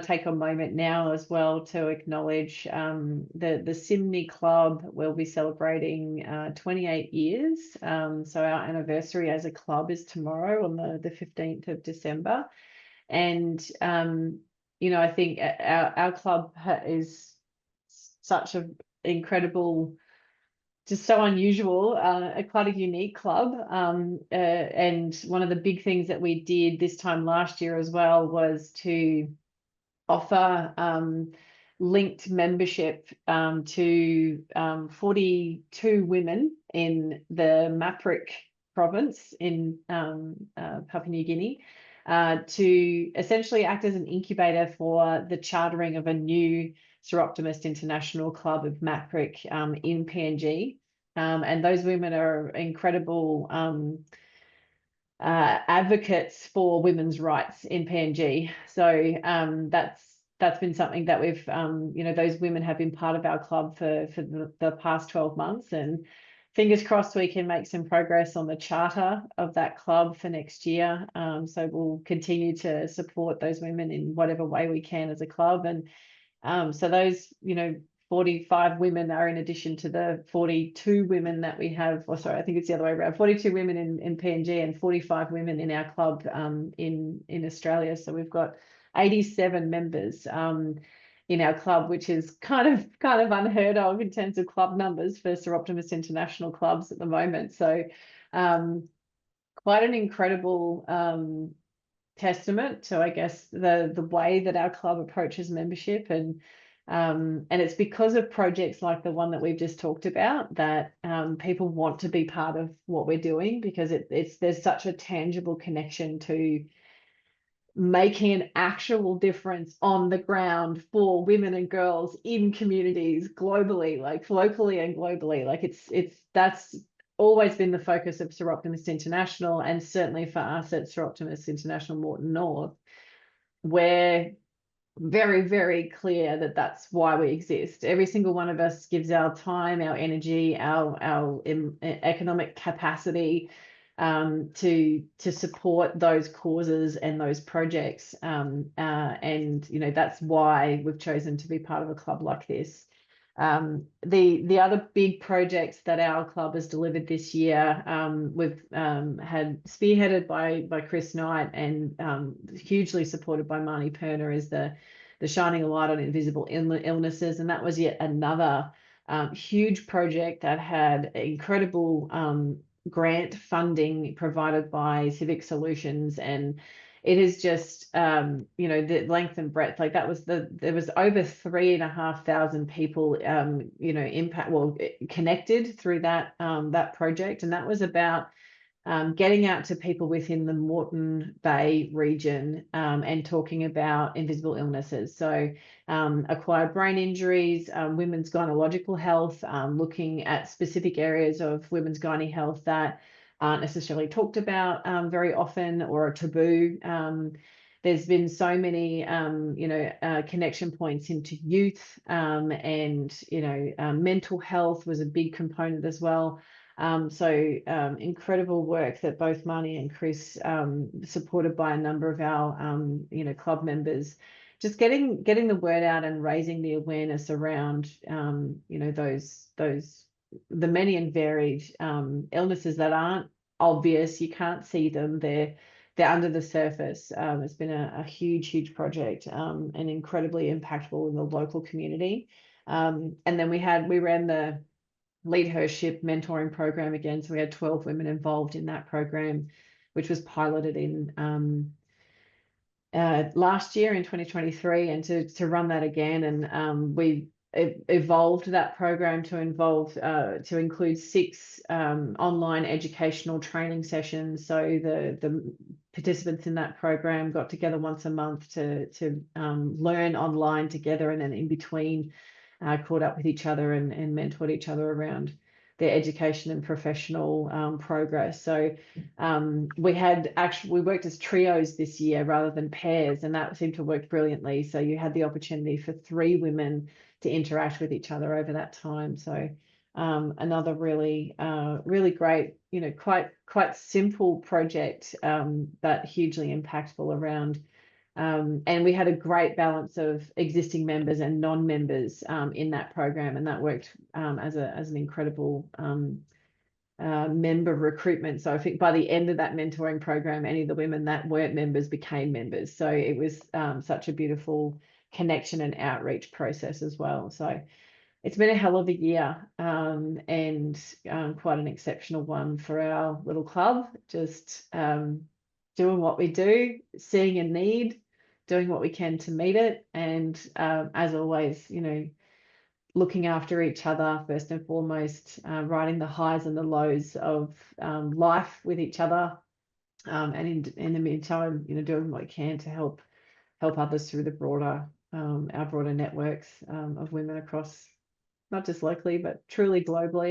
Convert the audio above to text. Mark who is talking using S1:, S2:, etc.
S1: want to take a moment now as well to acknowledge the SIMNI Club will be celebrating 28 years. So our anniversary as a club is tomorrow on the 15th of December. And, I think our club is such an incredible, just so unusual, quite a unique club. And one of the big things that we did this time last year as well was to offer linked membership to 42 women in the Maprik province in Papua New Guinea to essentially act as an incubator for the chartering of a new Seroptimist International Club of Maprik in PNG. And those women are incredible advocates for women's rights in PNG. So that's been something that we've, those women have been part of our club for the past 12 months, and fingers crossed we can make some progress on the charter of that club for next year. So we'll continue to support those women in whatever way we can as a club. And so those, 45 women are in addition to the 42 women that we have, or sorry, I think it's the other way around, 42 women in PNG and 45 women in our club in Australia. So we've got 87 members in our club, which is kind of unheard of in terms of club numbers for Seroptimist International clubs at the moment. So quite an incredible testament to, I guess, the way that our club approaches membership. And it's because of projects like the one that we've just talked about that people want to be part of what we're doing, because there's such a tangible connection to making an actual difference on the ground for women and girls in communities globally, like locally and globally. Like that's always been the focus of Seroptimist International, and certainly for us at Seroptimist International Moreton North, we're very, very clear that that's why we exist. Every single one of us gives our time, our energy, our economic capacity to support those causes and those projects. And that's why we've chosen to be part of a club like this. The other big projects that our club has delivered this year, we've had spearheaded by Chris Knight and hugely supported by Marnie Perner, is the Shining a Light on Invisible Illnesses. And that was yet another huge project that had incredible grant funding provided by Civic Solutions. And it is just, the length and breadth, like there was over 3,500 people, connected through that project. And that was about getting out to people within the Moreton Bay region and talking about invisible illnesses. So acquired brain injuries, women's gynecological health, looking at specific areas of women's gynae health that aren't necessarily talked about very often, or a taboo. There's been so many, connection points into youth, and mental health was a big component as well. So incredible work that both Marnie and Chris, supported by a number of our, club members, just getting the word out and raising the awareness around, the many and varied illnesses that aren't obvious. You can't see them. They're under the surface. It's been a huge project and incredibly impactful in the local community. And then we ran the Lead Her Ship mentoring program again. So we had 12 women involved in that program, which was piloted in last year in 2023, and to run that again. And we evolved that program to include 6 online educational training sessions. So the participants in that program got together once a month to learn online together, and then in between caught up with each other and mentored each other around their education and professional progress. So we worked as trios this year rather than pairs, and that seemed to work brilliantly. So you had the opportunity for 3 women to interact with each other over that time. So another really great, quite simple project, but hugely impactful around And we had a great balance of existing members and non-members in that program, and that worked as an incredible member recruitment. So I think by the end of that mentoring program, any of the women that weren't members became members. So it was such a beautiful connection and outreach process as well. So it's been a hell of a year, and quite an exceptional one for our little club. Just doing what we do, seeing a need, doing what we can to meet it, and as always, looking after each other first and foremost, riding the highs and the lows of life with each other, and in the meantime, doing what we can to help others through the broader our broader networks of women across, not just locally but truly globally.